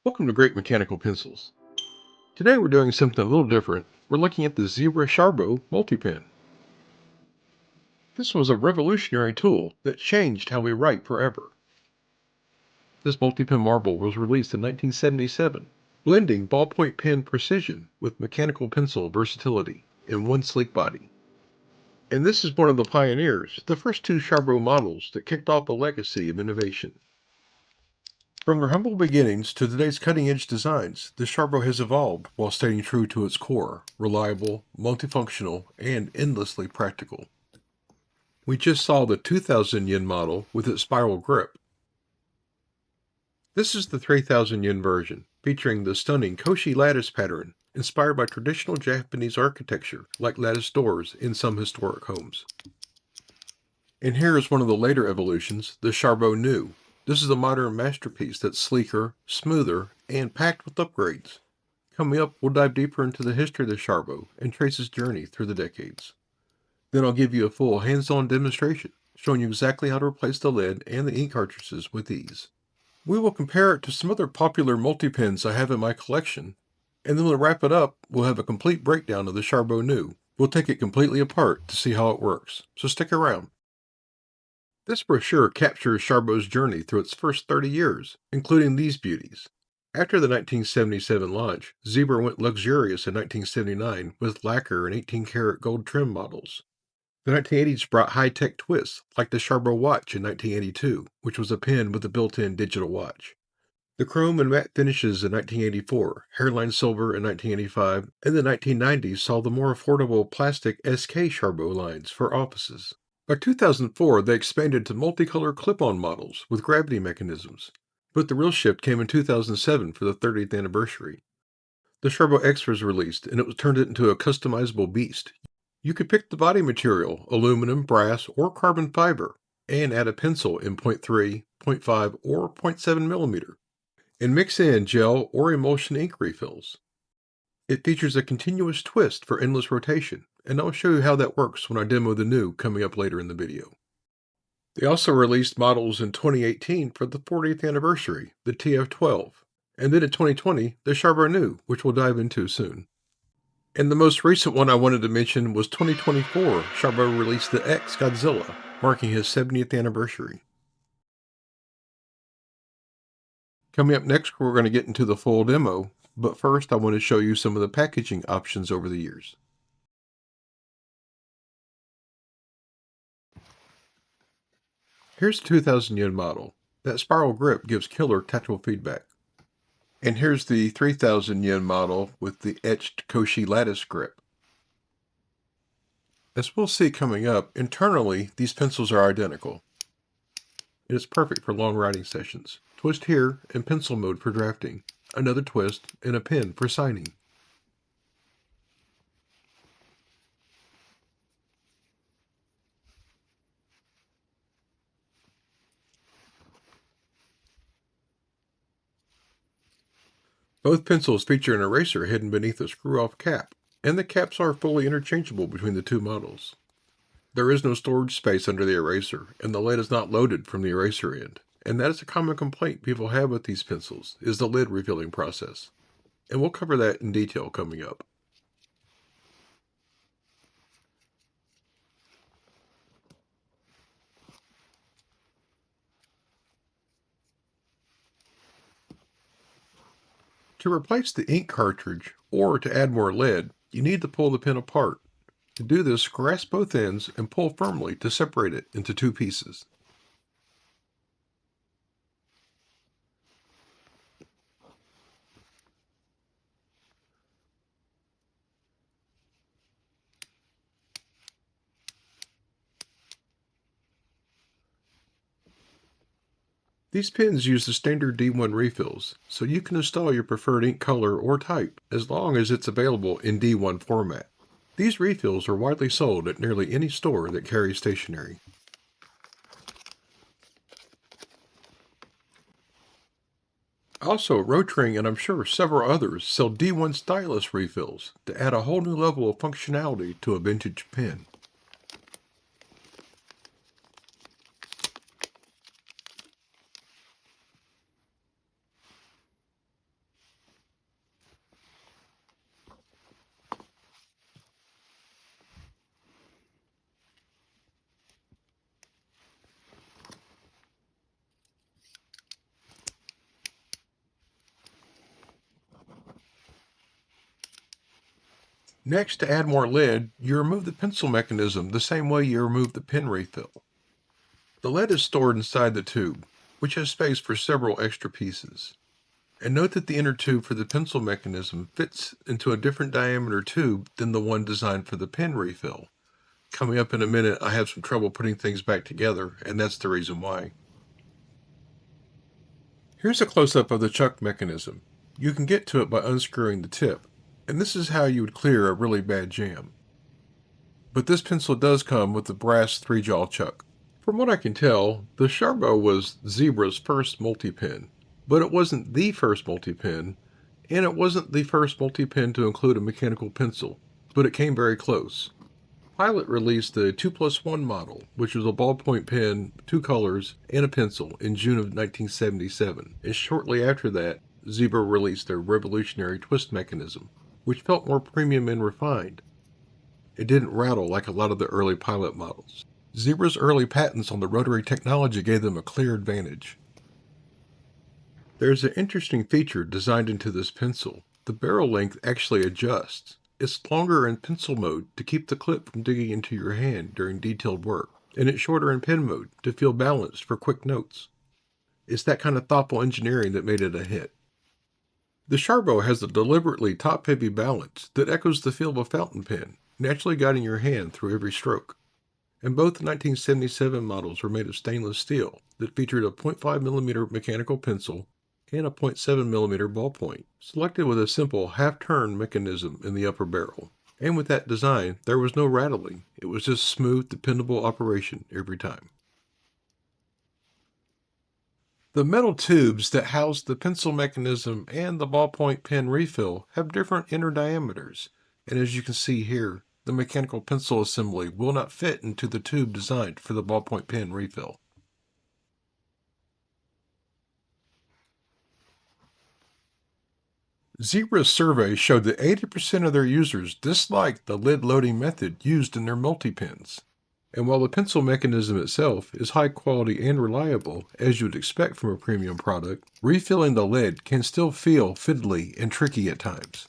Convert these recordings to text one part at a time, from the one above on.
Welcome to Great Mechanical Pencils. Today we're doing something a little different. We're looking at the Zebra Sharbo Multi Pen. This was a revolutionary tool that changed how we write forever. This multi-pen marble was released in 1977, blending ballpoint pen precision with mechanical pencil versatility in one sleek body. And this is one of the pioneers, the first two Sharbo models that kicked off a legacy of innovation. From their humble beginnings to today's cutting-edge designs, the Sharbo has evolved while staying true to its core, reliable, multifunctional, and endlessly practical. We just saw the 2000 yen model with its spiral grip. This is the 3000 yen version, featuring the stunning Koushi lattice pattern, inspired by traditional Japanese architecture like lattice doors in some historic homes. And here is one of the later evolutions, the Sharbo NU. This is a modern masterpiece that's sleeker, smoother, and packed with upgrades. Coming up, we'll dive deeper into the history of the Sharbo and trace its journey through the decades. Then I'll give you a full hands-on demonstration, showing you exactly how to replace the lid and the ink cartridges with ease. We will compare it to some other popular multi-pens I have in my collection, and then we'll wrap it up. We'll have a complete breakdown of the Sharbo NU. We'll take it completely apart to see how it works, so stick around. This brochure captures Sharbo's journey through its first 30 years, including these beauties. After the 1977 launch, Zebra went luxurious in 1979 with lacquer and 18-karat gold trim models. The 1980s brought high-tech twists, like the Sharbo watch in 1982, which was a pen with a built-in digital watch. The chrome and matte finishes in 1984, hairline silver in 1985, and the 1990s saw the more affordable plastic SK Sharbo lines for offices. By 2004, they expanded to multicolor clip-on models with gravity mechanisms, but the real shift came in 2007 for the 30th anniversary. The Sharbo X was released, and it was turned into a customizable beast. You could pick the body material, aluminum, brass, or carbon fiber, and add a pencil in 0.3, 0.5, or 0.7 millimeter, and mix in gel or emulsion ink refills. It features a continuous twist for endless rotation, and I'll show you how that works when I demo the new coming up later in the video. They also released models in 2018 for the 40th anniversary, the TF12, and then in 2020, the Sharbo NU, which we'll dive into soon. And the most recent one I wanted to mention was 2024, Sharbo released the X Godzilla, marking his 70th anniversary. Coming up next, we're going to get into the full demo, but first I want to show you some of the packaging options over the years. Here's the 2000 yen model. That spiral grip gives killer tactile feedback. And here's the 3000 yen model with the etched Koushi lattice grip. As we'll see coming up, internally these pencils are identical. It is perfect for long writing sessions. Twist here and pencil mode for drafting. Another twist and a pen for signing. Both pencils feature an eraser hidden beneath a screw-off cap, and the caps are fully interchangeable between the two models. There is no storage space under the eraser, and the lid is not loaded from the eraser end. And that is a common complaint people have with these pencils, is the lid refilling process. And we'll cover that in detail coming up. To replace the ink cartridge, or to add more lead, you need to pull the pen apart. To do this, grasp both ends and pull firmly to separate it into two pieces. These pens use the standard D1 refills, so you can install your preferred ink color or type as long as it's available in D1 format. These refills are widely sold at nearly any store that carries stationery. Also, Rotring and I'm sure several others sell D1 stylus refills to add a whole new level of functionality to a vintage pen. Next, to add more lead, you remove the pencil mechanism the same way you remove the pen refill. The lead is stored inside the tube, which has space for several extra pieces. And note that the inner tube for the pencil mechanism fits into a different diameter tube than the one designed for the pen refill. Coming up in a minute, I have some trouble putting things back together, and that's the reason why. Here's a close-up of the chuck mechanism. You can get to it by unscrewing the tip, and this is how you would clear a really bad jam. But this pencil does come with the brass 3-jaw chuck. From what I can tell, the Sharbo was Zebra's first multi-pen, but it wasn't the first multi-pen, and it wasn't the first multi-pen to include a mechanical pencil, but it came very close. Pilot released the 2+1 model, which was a ballpoint pen, 2 colors, and a pencil in June of 1977, and shortly after that, Zebra released their revolutionary twist mechanism, which felt more premium and refined. It didn't rattle like a lot of the early Pilot models. Zebra's early patents on the rotary technology gave them a clear advantage. There's an interesting feature designed into this pencil. The barrel length actually adjusts. It's longer in pencil mode to keep the clip from digging into your hand during detailed work, and it's shorter in pen mode to feel balanced for quick notes. It's that kind of thoughtful engineering that made it a hit. The Sharbo has a deliberately top-heavy balance that echoes the feel of a fountain pen, naturally guiding your hand through every stroke. And both the 1977 models were made of stainless steel that featured a 0.5mm mechanical pencil and a 0.7mm ballpoint, selected with a simple half-turn mechanism in the upper barrel. And with that design, there was no rattling. It was just smooth, dependable operation every time. The metal tubes that house the pencil mechanism and the ballpoint pen refill have different inner diameters, and as you can see here, the mechanical pencil assembly will not fit into the tube designed for the ballpoint pen refill. Zebra's survey showed that 80% of their users disliked the lid loading method used in their multi-pens. And while the pencil mechanism itself is high quality and reliable, as you would expect from a premium product, refilling the lid can still feel fiddly and tricky at times.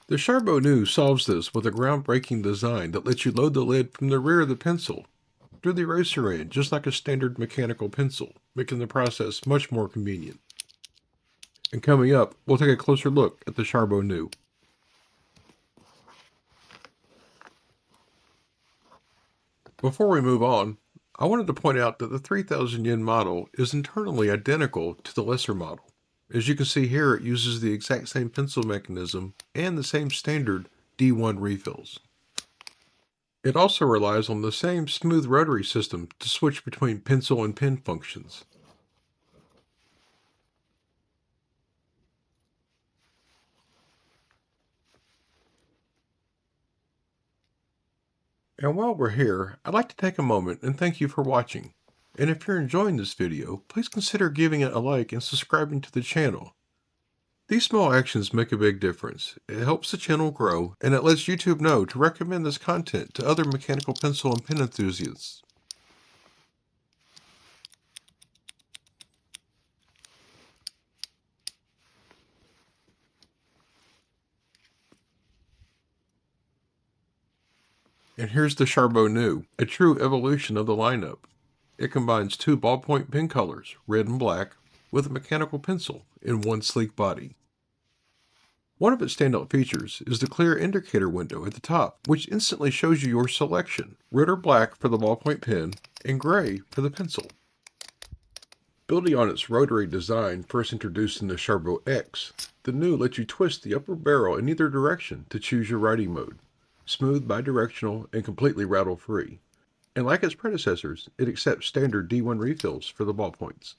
The Sharbo NU solves this with a groundbreaking design that lets you load the lid from the rear of the pencil through the eraser end, just like a standard mechanical pencil, making the process much more convenient. And coming up, we'll take a closer look at the Sharbo NU. Before we move on, I wanted to point out that the 3,000 yen model is internally identical to the lesser model. As you can see here, it uses the exact same pencil mechanism and the same standard D1 refills. It also relies on the same smooth rotary system to switch between pencil and pen functions. And while we're here, I'd like to take a moment and thank you for watching. And if you're enjoying this video, please consider giving it a like and subscribing to the channel. These small actions make a big difference. It helps the channel grow, and it lets YouTube know to recommend this content to other mechanical pencil and pen enthusiasts. And here's the Sharbo NU, a true evolution of the lineup. It combines 2 ballpoint pen colors, red and black, with a mechanical pencil in one sleek body. One of its standout features is the clear indicator window at the top, which instantly shows you your selection, red or black for the ballpoint pen, and gray for the pencil. Building on its rotary design first introduced in the Sharbo X, the NU lets you twist the upper barrel in either direction to choose your writing mode. Smooth, bidirectional, and completely rattle-free. And like its predecessors, it accepts standard D1 refills for the ballpoints.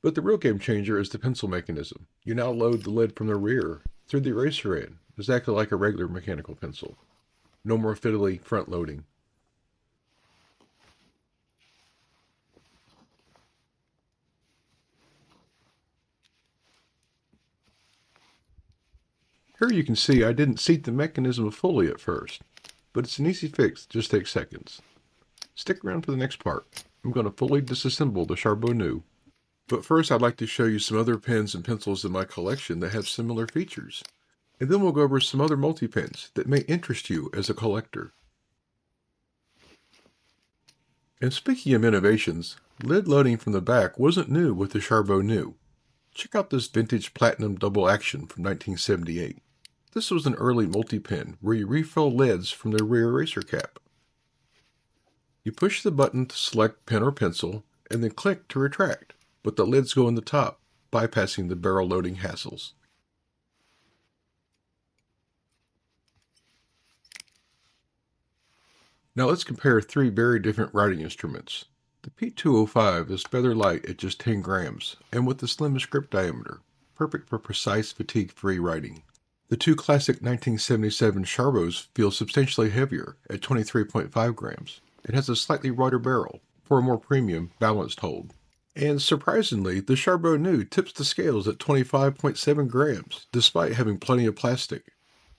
But the real game changer is the pencil mechanism. You now load the lid from the rear through the eraser end, exactly like a regular mechanical pencil. No more fiddly front loading. Here you can see I didn't seat the mechanism fully at first, but it's an easy fix that just takes seconds. Stick around for the next part. I'm going to fully disassemble the Sharbo NU. But first I'd like to show you some other pens and pencils in my collection that have similar features. And then we'll go over some other multi-pens that may interest you as a collector. And speaking of innovations, lid loading from the back wasn't new with the Sharbo NU. Check out this vintage platinum double action from 1978. This was an early multi-pen where you refill lids from the rear eraser cap. You push the button to select pen or pencil, and then click to retract, but the lids go in the top, bypassing the barrel loading hassles. Now let's compare three very different writing instruments. The P205 is feather light at just 10 grams, and with the slimmest grip diameter, perfect for precise fatigue-free writing. The two classic 1977 Sharbos feel substantially heavier at 23.5 grams. It has a slightly wider barrel for a more premium, balanced hold. And surprisingly, the Sharbo NU tips the scales at 25.7 grams, despite having plenty of plastic,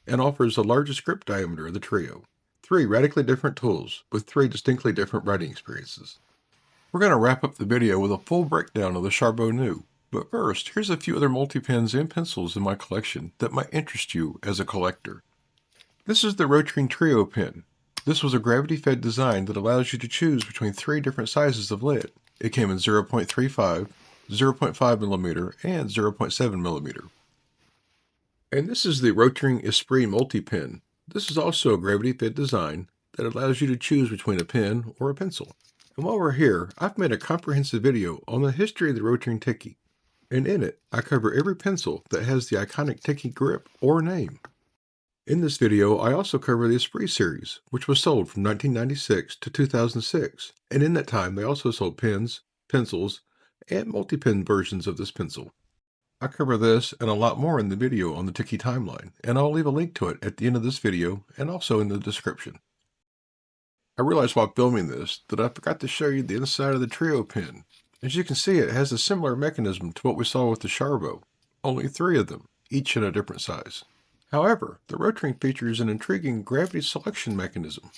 and offers the largest grip diameter of the trio. Three radically different tools with three distinctly different writing experiences. We're going to wrap up the video with a full breakdown of the Sharbo NU. But first, here's a few other multi-pens and pencils in my collection that might interest you as a collector. This is the Rotring Trio pen. This was a gravity-fed design that allows you to choose between three different sizes of lid. It came in 0.35, 0.5mm, and 0.7mm. And this is the Rotring Esprit Multi Pen. This is also a gravity-fed design that allows you to choose between a pen or a pencil. And while we're here, I've made a comprehensive video on the history of the Rotring Tikky. And in it, I cover every pencil that has the iconic Tikky grip or name. In this video, I also cover the Esprit series, which was sold from 1996 to 2006, and in that time they also sold pens, pencils, and multi-pen versions of this pencil. I cover this and a lot more in the video on the Tikky timeline, and I'll leave a link to it at the end of this video and also in the description. I realized while filming this that I forgot to show you the inside of the Trio pen. As you can see, it has a similar mechanism to what we saw with the Sharbo, only three of them, each in a different size. However, the Rotring features an intriguing gravity selection mechanism.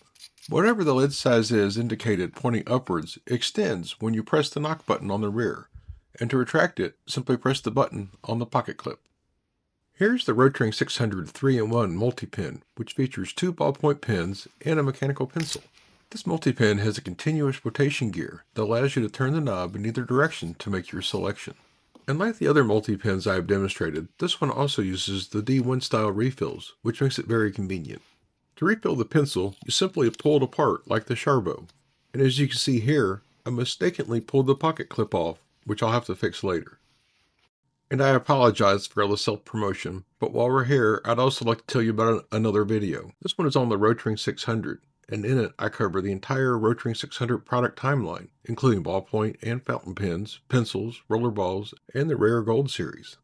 Whatever the lid size is indicated pointing upwards extends when you press the knock button on the rear, and to retract it, simply press the button on the pocket clip. Here's the Rotring 600 3-in-1 multi-pen, which features two ballpoint pens and a mechanical pencil. This multi-pen has a continuous rotation gear that allows you to turn the knob in either direction to make your selection. And like the other multi-pens I have demonstrated, this one also uses the D1 style refills, which makes it very convenient. To refill the pencil, you simply pull it apart like the Sharbo. And as you can see here, I mistakenly pulled the pocket clip off, which I'll have to fix later. And I apologize for all the self-promotion, but while we're here, I'd also like to tell you about another video. This one is on the Rotring 600. And in it, I cover the entire Rotring 600 product timeline, including ballpoint and fountain pens, pencils, roller balls, and the rare gold series.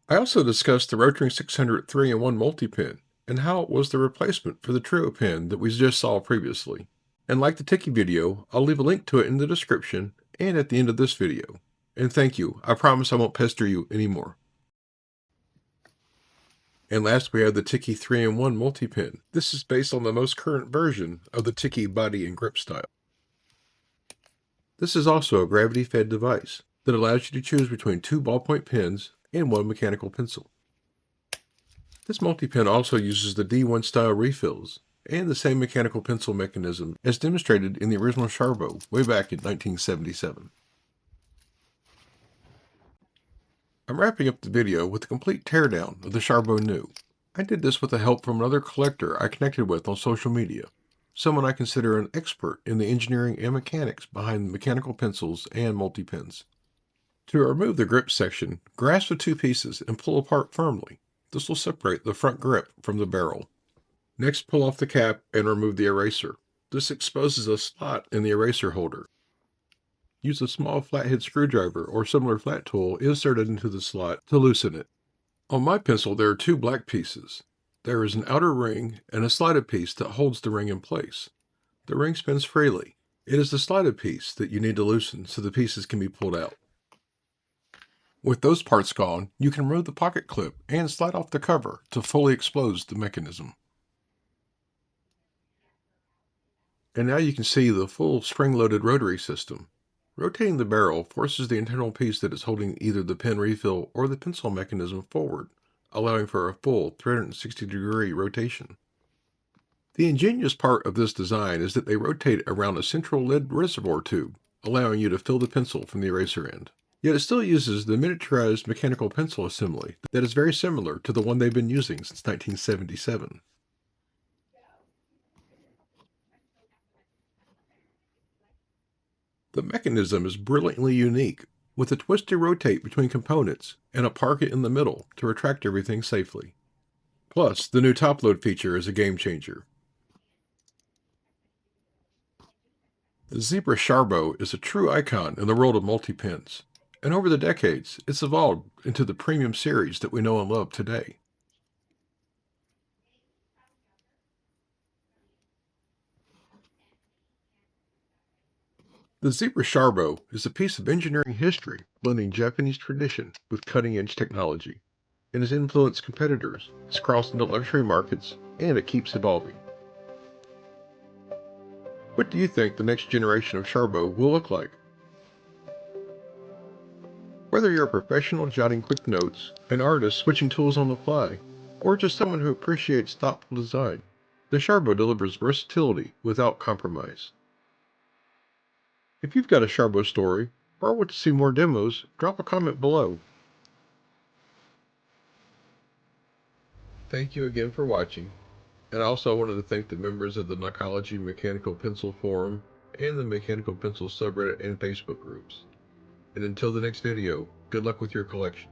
I also discussed the Rotring 600 3-in-1 multi-pen and how it was the replacement for the Trio pen that we just saw previously. And like the Tikky video, I'll leave a link to it in the description and at the end of this video. And thank you, I promise I won't pester you anymore. And last we have the Tikky 3-in-1 multi-pen. This is based on the most current version of the Tikky body and grip style. This is also a gravity-fed device that allows you to choose between two ballpoint pens and one mechanical pencil. This multi-pen also uses the D1 style refills and the same mechanical pencil mechanism as demonstrated in the original Sharbo way back in 1977. I'm wrapping up the video with a complete teardown of the Sharbo NU. I did this with the help from another collector I connected with on social media, someone I consider an expert in the engineering and mechanics behind mechanical pencils and multi-pens. To remove the grip section, grasp the two pieces and pull apart firmly. This will separate the front grip from the barrel. Next, pull off the cap and remove the eraser. This exposes a slot in the eraser holder. Use a small flathead screwdriver or similar flat tool inserted into the slot to loosen it. On my pencil there are two black pieces. There is an outer ring and a slotted piece that holds the ring in place. The ring spins freely. It is the slotted piece that you need to loosen so the pieces can be pulled out. With those parts gone, you can remove the pocket clip and slide off the cover to fully expose the mechanism. And now you can see the full spring-loaded rotary system. Rotating the barrel forces the internal piece that is holding either the pen refill or the pencil mechanism forward, allowing for a full 360-degree rotation. The ingenious part of this design is that they rotate around a central lead reservoir tube, allowing you to fill the pencil from the eraser end. Yet it still uses the miniaturized mechanical pencil assembly that is very similar to the one they've been using since 1977. The mechanism is brilliantly unique, with a twist to rotate between components and a pocket in the middle to retract everything safely. Plus, the new top load feature is a game changer. The Zebra Sharbo is a true icon in the world of multi-pens, and over the decades, it's evolved into the premium series that we know and love today. The Zebra Sharbo is a piece of engineering history blending Japanese tradition with cutting-edge technology. It has influenced competitors, it's crossed into luxury markets, and it keeps evolving. What do you think the next generation of Sharbo will look like? Whether you're a professional jotting quick notes, an artist switching tools on the fly, or just someone who appreciates thoughtful design, the Sharbo delivers versatility without compromise. If you've got a Sharbo story, or want to see more demos, drop a comment below. Thank you again for watching, and I also wanted to thank the members of the Narcology Mechanical Pencil Forum and the Mechanical Pencil subreddit and Facebook groups. And until the next video, good luck with your collection.